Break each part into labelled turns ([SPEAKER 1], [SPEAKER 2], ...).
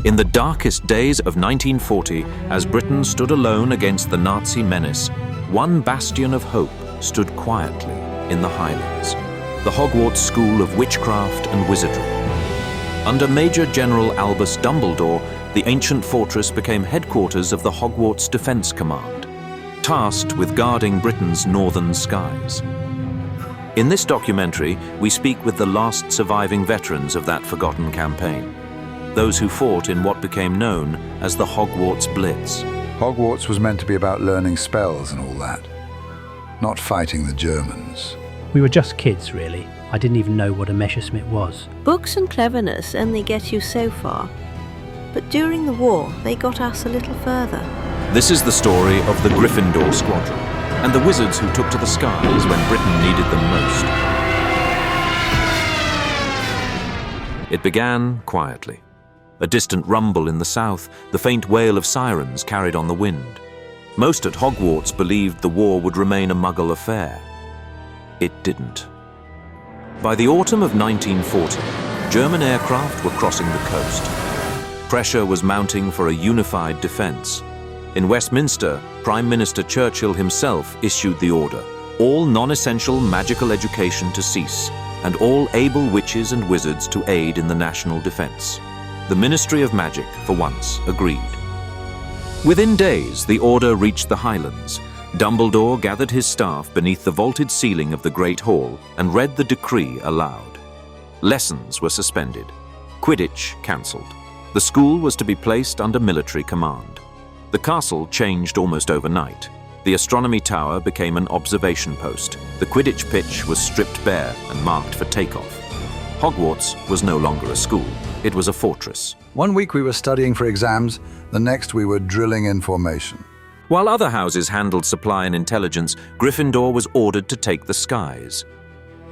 [SPEAKER 1] In the darkest days of 1940, as Britain stood alone against the Nazi menace, one bastion of hope stood quietly in the Highlands, the Hogwarts School of Witchcraft and Wizardry. Under Major General Albus Dumbledore, the ancient fortress became headquarters of the Hogwarts Defence Command, tasked with guarding Britain's northern skies. In this documentary, we speak with the last surviving veterans of that forgotten campaign, those who fought in what became known as the Hogwarts Blitz.
[SPEAKER 2] Hogwarts was meant to be about learning spells and all that, not fighting the Germans.
[SPEAKER 3] We were just kids, really. I didn't even know what a Messerschmitt was.
[SPEAKER 4] Books and cleverness only get you so far, but during the war, they got us a little further.
[SPEAKER 1] This is the story of the Gryffindor squadron and the wizards who took to the skies when Britain needed them most. It began quietly. A distant rumble in the south, the faint wail of sirens carried on the wind. Most at Hogwarts believed the war would remain a Muggle affair. It didn't. By the autumn of 1940, German aircraft were crossing the coast. Pressure was mounting for a unified defence. In Westminster, Prime Minister Churchill himself issued the order: all non-essential magical education to cease, and all able witches and wizards to aid in the national defence. The Ministry of Magic, for once, agreed. Within days, the order reached the Highlands. Dumbledore gathered his staff beneath the vaulted ceiling of the Great Hall and read the decree aloud. Lessons were suspended. Quidditch cancelled. The school was to be placed under military command. The castle changed almost overnight. The astronomy tower became an observation post. The Quidditch pitch was stripped bare and marked for takeoff. Hogwarts was no longer a school. It was a fortress.
[SPEAKER 2] 1 week we were studying for exams, the next we were drilling in formation.
[SPEAKER 1] While other houses handled supply and intelligence, Gryffindor was ordered to take the skies.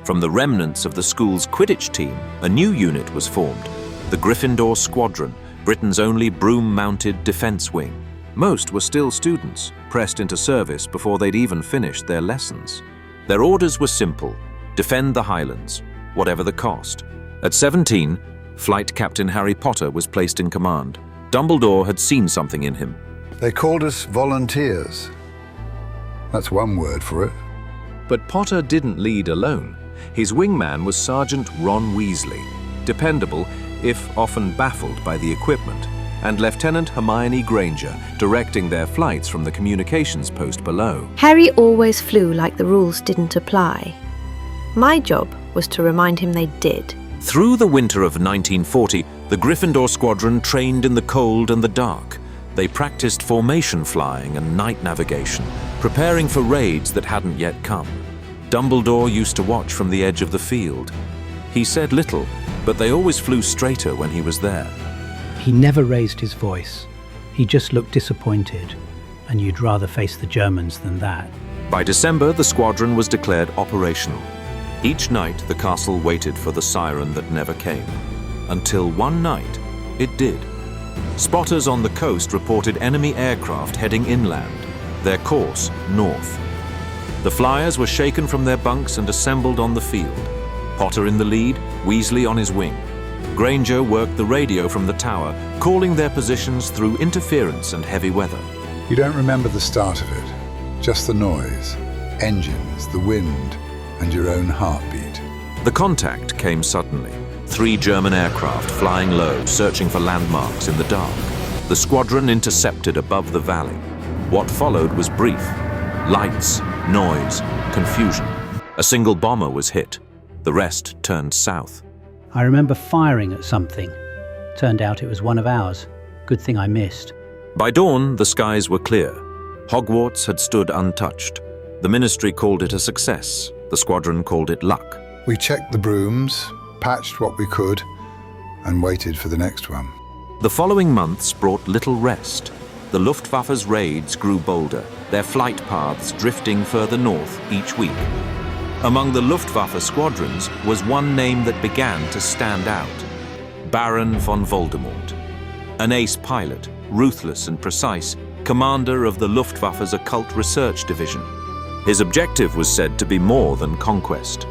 [SPEAKER 1] From the remnants of the school's Quidditch team, a new unit was formed, the Gryffindor Squadron, Britain's only broom-mounted defence wing. Most were still students, pressed into service before they'd even finished their lessons. Their orders were simple: defend the Highlands, whatever the cost. At 17, Flight Captain Harry Potter was placed in command. Dumbledore had seen something in him.
[SPEAKER 2] They called us volunteers. That's one word for it.
[SPEAKER 5] But Potter didn't lead alone. His wingman was Sergeant Ron Weasley, dependable, if often baffled by the equipment, and Lieutenant Hermione Granger, directing their flights from the communications post below.
[SPEAKER 4] Harry always flew like the rules didn't apply. My job was to remind him they did.
[SPEAKER 1] Through the winter of 1940, the Gryffindor Squadron trained in the cold and the dark. They practiced formation flying and night navigation, preparing for raids that hadn't yet come. Dumbledore used to watch from the edge of the field. He said little, but they always flew straighter when he was there.
[SPEAKER 3] He never raised his voice. He just looked disappointed, and you'd rather face the Germans than that.
[SPEAKER 1] By December, the squadron was declared operational. Each night, the castle waited for the siren that never came. Until one night, it did. Spotters on the coast reported enemy aircraft heading inland, their course north. The flyers were shaken from their bunks and assembled on the field. Potter in the lead, Weasley on his wing. Granger worked the radio from the tower, calling their positions through interference and heavy weather.
[SPEAKER 2] You don't remember the start of it, just the noise, engines, the wind, and your own heartbeat.
[SPEAKER 1] The contact came suddenly. 3 German aircraft flying low, searching for landmarks in the dark. The squadron intercepted above the valley. What followed was brief. Lights, noise, confusion. A single bomber was hit. The rest turned south.
[SPEAKER 3] I remember firing at something. Turned out it was one of ours. Good thing I missed.
[SPEAKER 1] By dawn, the skies were clear. Hogwarts had stood untouched. The ministry called it a success. The squadron called it luck.
[SPEAKER 2] We checked the brooms, patched what we could, and waited for the next one.
[SPEAKER 1] The following months brought little rest. The Luftwaffe's raids grew bolder, their flight paths drifting further north each week. Among the Luftwaffe squadrons was one name that began to stand out: Baron von Voldemort. An ace pilot, ruthless and precise, commander of the Luftwaffe's occult research division. His objective was said to be more than conquest.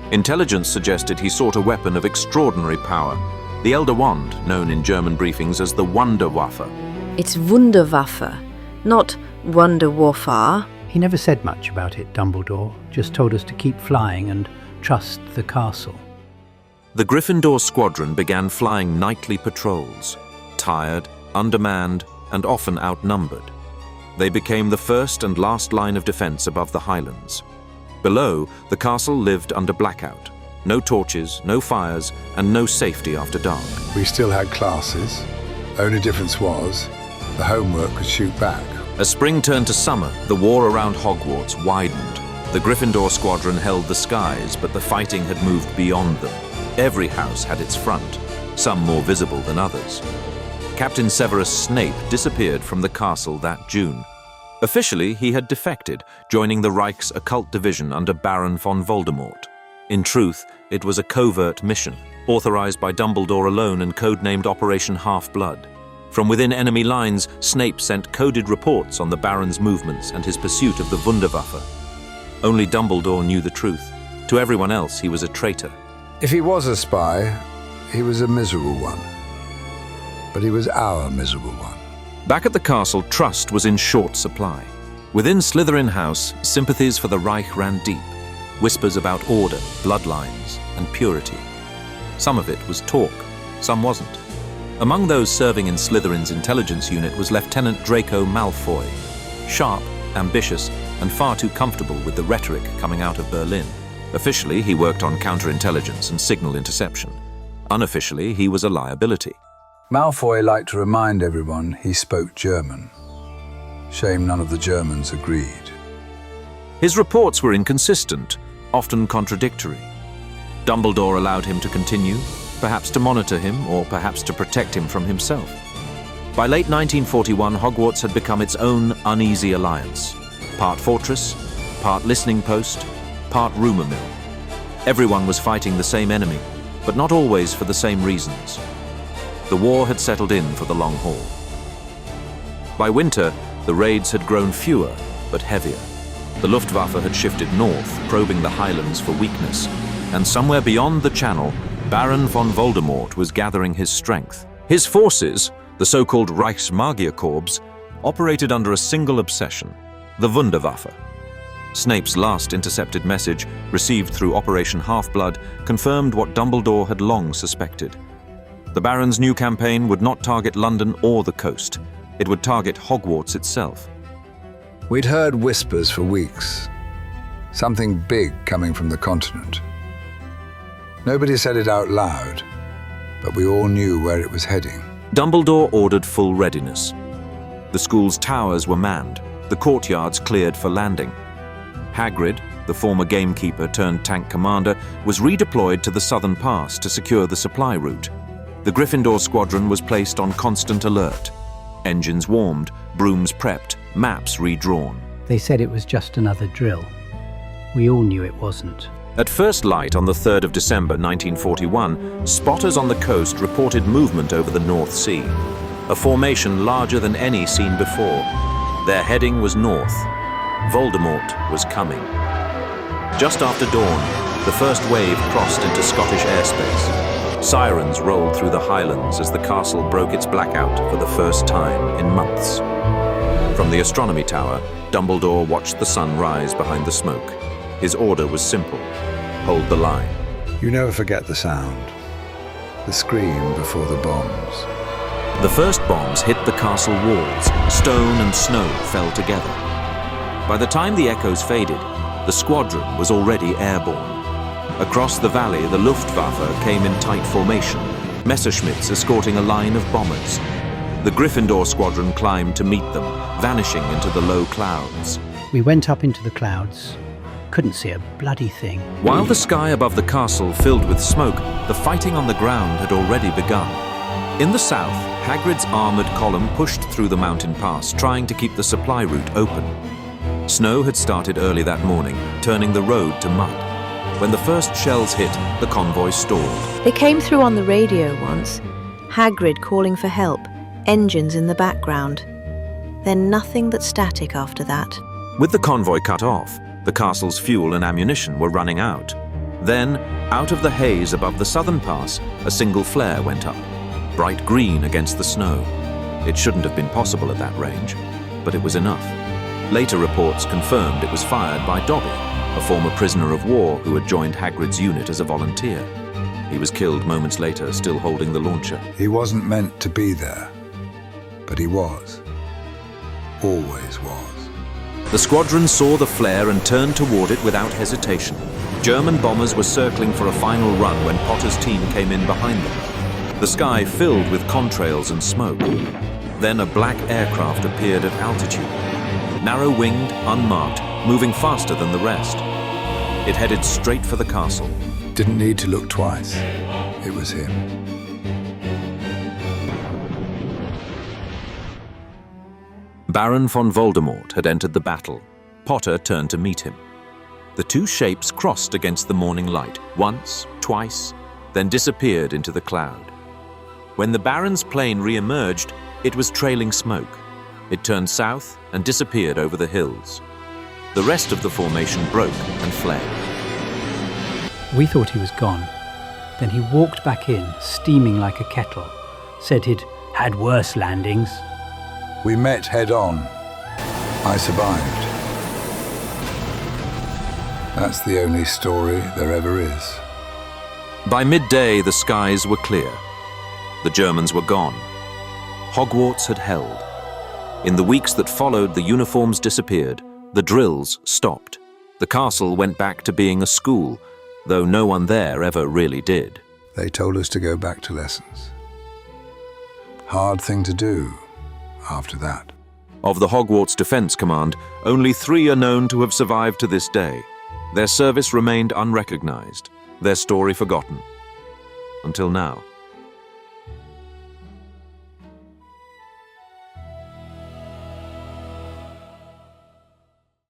[SPEAKER 1] Intelligence suggested he sought a weapon of extraordinary power, The Elder Wand, known in German briefings as the Wunderwaffe.
[SPEAKER 4] It's Wunderwaffe, not Wunderwaffe.
[SPEAKER 3] He never said much about it, Dumbledore, just told us to keep flying and trust the castle.
[SPEAKER 1] The Gryffindor squadron began flying nightly patrols, tired, undermanned, and often outnumbered. They became the first and last line of defense above the Highlands. Below, the castle lived under blackout. No torches, no fires, and no safety after dark.
[SPEAKER 2] We still had classes. Only difference was, the homework could shoot back.
[SPEAKER 1] As spring turned to summer, the war around Hogwarts widened. The Gryffindor squadron held the skies, but the fighting had moved beyond them. Every house had its front, some more visible than others. Captain Severus Snape disappeared from the castle that June. Officially, he had defected, joining the Reich's occult division under Baron von Voldemort. In truth, it was a covert mission, authorized by Dumbledore alone and codenamed Operation Half-Blood. From within enemy lines, Snape sent coded reports on the Baron's movements and his pursuit of the Wunderwaffe. Only Dumbledore knew the truth. To everyone else, he was a traitor.
[SPEAKER 2] If he was a spy, he was a miserable one. But he was our miserable one.
[SPEAKER 1] Back at the castle, trust was in short supply. Within Slytherin House, sympathies for the Reich ran deep. Whispers about order, bloodlines, and purity. Some of it was talk, some wasn't. Among those serving in Slytherin's intelligence unit was Lieutenant Draco Malfoy. Sharp, ambitious, and far too comfortable with the rhetoric coming out of Berlin. Officially, he worked on counterintelligence and signal interception. Unofficially, he was a liability.
[SPEAKER 2] Malfoy liked to remind everyone he spoke German. Shame none of the Germans agreed.
[SPEAKER 1] His reports were inconsistent, often contradictory. Dumbledore allowed him to continue, perhaps to monitor him, or perhaps to protect him from himself. By late 1941, Hogwarts had become its own uneasy alliance. Part fortress, part listening post, part rumor mill. Everyone was fighting the same enemy, but not always for the same reasons. The war had settled in for the long haul. By winter, the raids had grown fewer, but heavier. The Luftwaffe had shifted north, probing the Highlands for weakness, and somewhere beyond the Channel, Baron von Voldemort was gathering his strength. His forces, the so-called Reichsmagierkorps, operated under a single obsession, the Wunderwaffe. Snape's last intercepted message, received through Operation Half-Blood, confirmed what Dumbledore had long suspected. The Baron's new campaign would not target London or the coast. It would target Hogwarts itself.
[SPEAKER 2] We'd heard whispers for weeks. Something big coming from the continent. Nobody said it out loud, but we all knew where it was heading.
[SPEAKER 1] Dumbledore ordered full readiness. The school's towers were manned, the courtyards cleared for landing. Hagrid, the former gamekeeper turned tank commander, was redeployed to the southern pass to secure the supply route. The Gryffindor squadron was placed on constant alert. Engines warmed, brooms prepped, maps redrawn.
[SPEAKER 3] They said it was just another drill. We all knew it wasn't.
[SPEAKER 1] At first light on the 3rd of December 1941, spotters on the coast reported movement over the North Sea, a formation larger than any seen before. Their heading was north. Voldemort was coming. Just after dawn, the first wave crossed into Scottish airspace. Sirens rolled through the Highlands as the castle broke its blackout for the first time in months. From the astronomy tower, Dumbledore watched the sun rise behind the smoke. His order was simple: hold the line.
[SPEAKER 2] You never forget the sound. The scream before the bombs.
[SPEAKER 1] The first bombs hit the castle walls. Stone and snow fell together. By the time the echoes faded, the squadron was already airborne. Across the valley, the Luftwaffe came in tight formation, Messerschmitts escorting a line of bombers. The Gryffindor squadron climbed to meet them, vanishing into the low clouds.
[SPEAKER 3] We went up into the clouds. Couldn't see a bloody thing.
[SPEAKER 1] While the sky above the castle filled with smoke, the fighting on the ground had already begun. In the south, Hagrid's armoured column pushed through the mountain pass, trying to keep the supply route open. Snow had started early that morning, turning the road to mud. When the first shells hit, the convoy stalled.
[SPEAKER 4] They came through on the radio once, Hagrid calling for help, engines in the background. Then nothing but static after that.
[SPEAKER 1] With the convoy cut off, the castle's fuel and ammunition were running out. Then, out of the haze above the southern pass, a single flare went up, bright green against the snow. It shouldn't have been possible at that range, but it was enough. Later reports confirmed it was fired by Dobby, a former prisoner of war who had joined Hagrid's unit as a volunteer. He was killed moments later, still holding the launcher.
[SPEAKER 2] He wasn't meant to be there, but he was. Always was.
[SPEAKER 1] The squadron saw the flare and turned toward it without hesitation. German bombers were circling for a final run when Potter's team came in behind them. The sky filled with contrails and smoke. Then a black aircraft appeared at altitude. Narrow-winged, unmarked, moving faster than the rest. It headed straight for the castle.
[SPEAKER 2] Didn't need to look twice. It was him.
[SPEAKER 1] Baron von Voldemort had entered the battle. Potter turned to meet him. The two shapes crossed against the morning light, once, twice, then disappeared into the cloud. When the Baron's plane re-emerged, it was trailing smoke. It turned south and disappeared over the hills. The rest of the formation broke and fled.
[SPEAKER 3] We thought he was gone. Then he walked back in, steaming like a kettle. Said he'd had worse landings.
[SPEAKER 2] We met head-on. I survived. That's the only story there ever is.
[SPEAKER 1] By midday, the skies were clear. The Germans were gone. Hogwarts had held. In the weeks that followed, the uniforms disappeared. The drills stopped. The castle went back to being a school, though no one there ever really did.
[SPEAKER 2] They told us to go back to lessons. Hard thing to do after that.
[SPEAKER 1] Of the Hogwarts Defense Command, only 3 are known to have survived to this day. Their service remained unrecognized, their story forgotten. Until now.